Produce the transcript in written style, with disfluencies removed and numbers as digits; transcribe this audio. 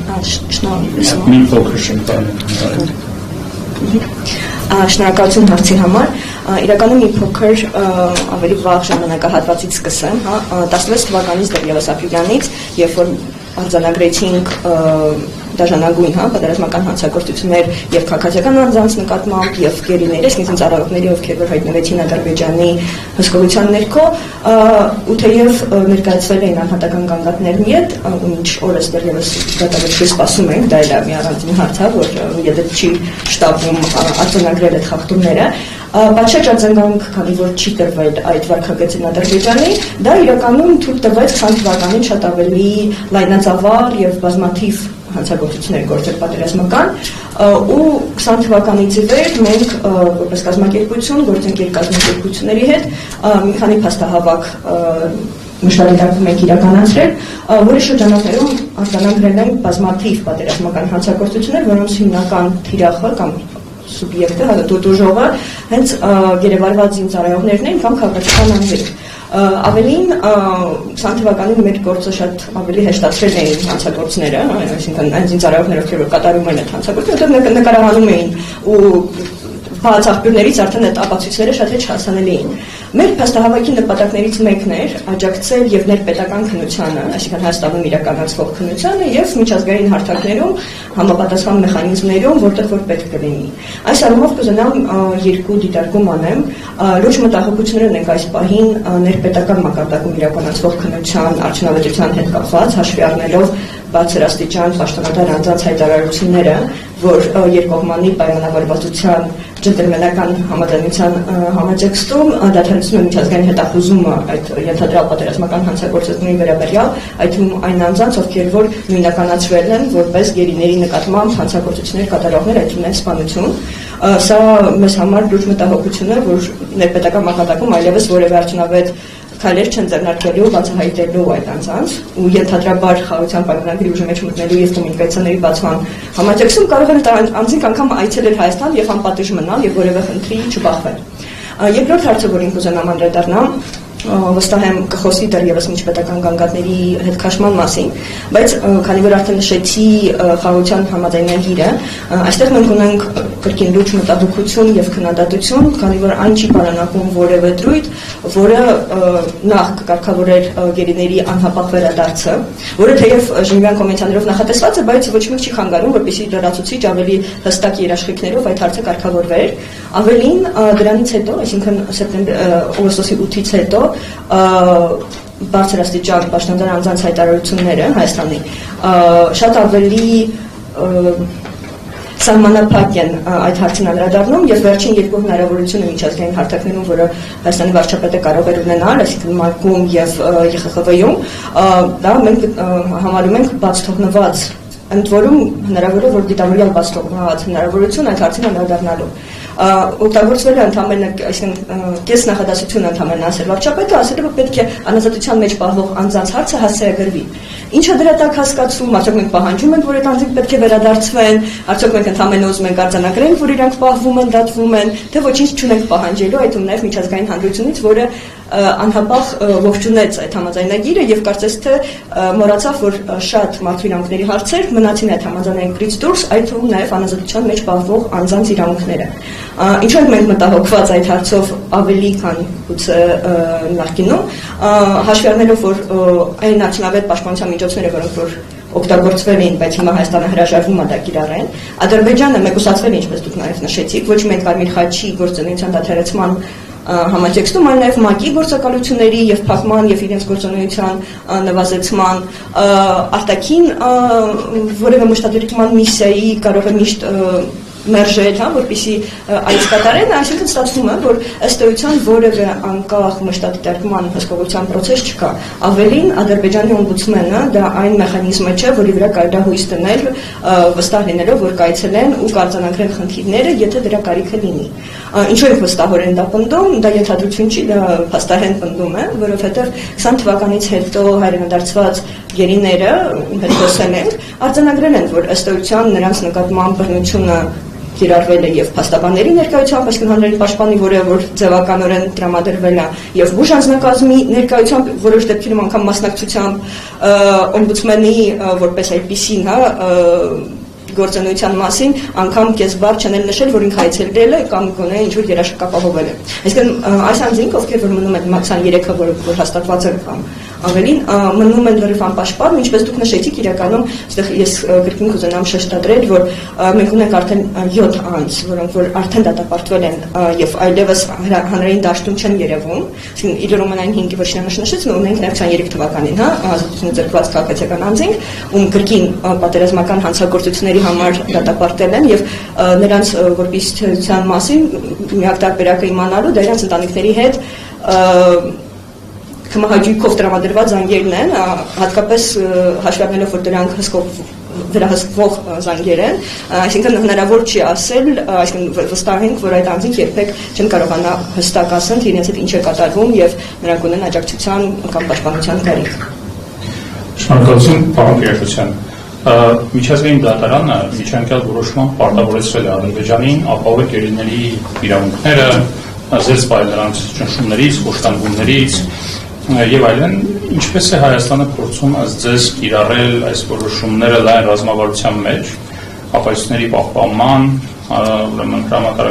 Մի փոքր շնորհակալ Շնորհակալություն հարցի համար։ Իրականում մի փոքր ավելի վաղ ժամանակահատվածից սկսեմ, 16 թվականից դեռևս ապրիլյանից, երբ որ արձանագրեցինք դաշնագույն պատերազմական հանցագործություններ եւ քաղաքացիական անձանց նկատմամբ եւ գերիների, այսինքն ծառայողների, ովքեր որ հայտնվեցին Ադրբեջանի հսկողության ներքո, ու թեև ներկայացվել էին անհատական գանգատներ մի հետ, ու մինչ օրս դեռևս դատավարժի սպասում ենք, դա էլ մի առանձին հարց է, որ եթե չի շտաբում արձանագրել այդ խախտումները, Պատշաճ արձագանք, քանի որ չի տրվել այդ վարքագծին Ադրբեջանի, դա իրականում թույլ տվեց 20 թվականին շատ ավելի լայնածավալ եւ բազմաթիվ հանցագործություններ գործել պատերազմական, ու 20 թվականից ի վեր մենք որպես կազմակերպություն գործենք իր կազմակերպությունների հետ մի քանի փաստահավաք մշտադիտարկում ենք իրականացրել, որի շրջանակներում արձանագրել են բազմաթիվ պատերազմական հանցագործություններ, որոնց հիմնական թիրախը կամ սուբյեկտը, դժողը հենց գերեվարված զինծառայողներն են կամ քաղաքական անձերը։ Ավելին 20 թվականին մեր գործը շատ ավելի հեշտացրել էին հանցագործները, այսինքն այն զինծառայողները, ովքեր կատարում են այդ հանցագործությունը, նկարահանում էին ու բաց աղբյուրներից արդեն այդ ապացույցները շատ հեշտ հասանելի էին։ Մեր փաստահավաքի նպատակներից մեկն էր աջակցել եւ ներպետական քննությանը, այսինքն Հայաստանում իրականացվող քննությանը եւ միջազգային հարթակներում համապատասխան մեխանիզմներում, որտեղ որ պետք կլինի։ Այս առումով կուզենամ երկու դիտարկում անեմ, լուրջ մտահոգություններ ունենք այս պահին ներպետական մակարդակում իրականացվող քննության արդյունավետության հետ կապված, հաշվի առնելով բարձրաստիճան պաշտոնատար անձանց հայտարարությունները, որ երկկողմանի պայմանավորվածության ջենտլմենական համաձայնության համաձայնքում դադարեցնում է միջազգային հետախուզումը այդ ենթադրյալ պատերազմական հանցագործությունների վերաբերյալ, այդ թվում այն անձանց, ովքեր որ նույնականացվել են որպես գերիների նկատմամբ հանցագործություններ կատարողներ, այդ թվում սպանություն։ Սա մեզ համար լուրջ մտահոգություն է, որ ներպետական մակարդակում այլևս որևէ արդյունավետ քայլեր չեն ձեռնարկվելու բացահայտելու այդ անձանց ու ենթադրաբար խաղաղության պայմանագրի ուժի մեջ մտնելու եւ կոմունիկացիաների բացման համաձայնություն կարող են անձինք անգամ այցելել Հայաստան եւ անպատիժ մնալ եւ որևէ խնդրի չբախվել։ Երկրորդ հարցը, որին կուզենամ անդրադառնամ, վստահ եմ կխոսի դեռևս միջպետական գանգատների հետ քաշման մասին, բայց քանի որ արդեն նշեցի խաղաղության համաձայնագիրը, այստեղ մենք ունենք կրկին լուրջ մտահոգություն եւ քննադատություն, քանի որ այն չի պարունակում որևէ դրույթ, որը նախ կկարգավորեր գերիների անհապաղ վերադարձը, որը թեև Ժնևյան կոնվենցիաներով նախատեսված է, բայց ոչ մեկ չի խանգարում, որպեսզի լրացուցիչ ավելի հստակ երաշխիքներով այդ հարցը կարգավորվեր։ Ավելին դրանից հետո, այսինքն օգոստոսի 8-ից հետո բարձրաստիճան պաշտոնատար անձանց հայտարարությունները Հայաստանի շատ ավելի սահմանափակ են այդ հարցին անդրադառնում եւ վերջին երկու հնարավորությունը միջազգային հարթակներում, որը Հայաստանի վարչապետը կարող էր ունենալ, այսինքն ՄԱԿ-ում եւ ԵԽԽՎ-ում, դա մենք համարում ենք բաց թողնված, ընդ որում հնարավոր է, որ դիտավորյալ բաց թողնված հնարավորություն այդ հարցին անդրադառնալու։ Օգտագործվել է ընդամենը, այսինքն կես նախադասությունը ընդամենը ասել վարչապետը, ասել է, որ պետք է անազատության մեջ պահվող անձանց հարցը հասցեագրվի։ Ինչը դրա տակ հասկացվում, արդյոք մենք պահանջում ենք, որ այդ անձինք պետք է վերադարձվեն, արդյոք մենք ընդամենը ուզում ենք արձանագրենք, որ իրանք պահվում են, դատվում են, թե ոչինչ չունենք պահանջելու, այդ ու նաև միջազգային հանրությունից, որը անհապաղ ողջունեց այդ համաձայնագիրը եւ կարծես թե մոռացավ, որ շատ մարդու իրավունքների հարցեր մնացին այդ համաձայնագիրից դուրս, այդ թվում նաև անազատության մեջ պահվող անձանց իրավունքները։ Ինչու ենք մենք մտահոգված այդ հարցով ավելի քան գուցե նախկինում, հաշվի առնելով, որ այն արդյունավետ պաշտպանության միջոցները, որոնք որ օգտագործվել էին, բայց հիմա Հայաստանը հրաժարվում է դա կիրառել, Ադրբեջանը մեկուսացվել է, ինչպես դուք նաև նշեցիք, ոչ միայն Կարմիր խաչի գործունեության դադարեցման համաձայնքում, այլ նաև ՄԱԿ-ի գործակալությունների եւ փակման եւ իրենց գործունեության նվազեցման արտաքին որևէ մշտադիրքման միսիայի կարող է միշտ մերժել, որպեսզի այս կատարեն, այսինքն ստացվում է, որ ըստ էության որևէ անկախ մշտադիտարկման հսկողության process չկա։ Ավելին Ադրբեջանի օմբուդսմենը դա այն մեխանիզմը չէ, որի վրա կարելի է հույս դնել, վստահ լինելով, որ կայցելեն ու կարձանագրեն խնդիրները, եթե դրա կարիքը լինի։ Ինչու ենք վստահորեն դա պնդում, դա ենթադրություն չի, դա փաստահեն պնդում է, որովհետև 20 թվականից հետո հայրենադարձված գերիները, հետ խոսել ենք, արձանագրել են, որ ըստ էության նրանց նկատմամբ բռնությունը կիրառվել է եւ փաստաբանների ներկայությամբ, այսինքն հանրային պաշտպանի, որը որ ձևականորեն տրամադրվել է, եւ բուժ անձնակազմի ներկայությամբ, որոշ դեպքերում անգամ մասնակցությամբ օմբուդսմենի որպես այդպիսին, գործունեության մասին անգամ կեսբար չանել նշել, որ ինքը այցելել է կամ գոնե ինչ-որ երաշխիք ապահովել է։ Այսինքն այս անձինք, ովքեր որ մնում են 23-ը, որ հաստատված է կամ ավելին, մնում են լրիվ անպաշտպան, ինչպես դուք նշեցիք, իրականում այստեղ ես կրկին կուզենամ շեշտադրել, որ մենք ունենք արդեն 7 անձ, որոնք որ արդեն դատապարտվել են եւ այլևս հանրային դաշտում չեն երևում, այսինքն իդրոմանային 5-ի որ նշեցին, ունենք նաև 23 թվականին, ազատությունը ձեռքված քաղաքացիական անձինք, ում կրկին պատերազմական հանցագործությունների համար դատապարտել են եւ նրանց որպես թերության մասին միակ տարբերակը իմանալու դա իրենց ընտանիքների հետ կմահաճույքով տրամադրված զանգերն են, հատկապես հաշվի առնելով, որ դրանք վերահսկվող զանգեր են, այսինքն հնարավոր չի ասել, այսինքն վստահ ենք, որ այդ անձինք երբեք չեն կարողանա հստակ ասել, թե իրենց հետ ինչ է կատարվում եւ նրանք ունեն աջակցության կամ պաշտպանության կարիք։ Շնորհակալություն, պարոն Տեր-Պետրոսյան։ Միջազգային դատարանը միջանկյալ որոշմամբ պարտավորեցրել է Ադրբեջանին ապահովել գերիների իրավունքները, զերծ պահել նրանց ճնշումներից, խոշտանգումներից եւ այլն, ինչպես է Հայաստանը փորձում ըստ ձեզ կիրառել այս որոշումները լայն ռազմավարության մեջ, ապահովությունների պահպանման, ուրեմն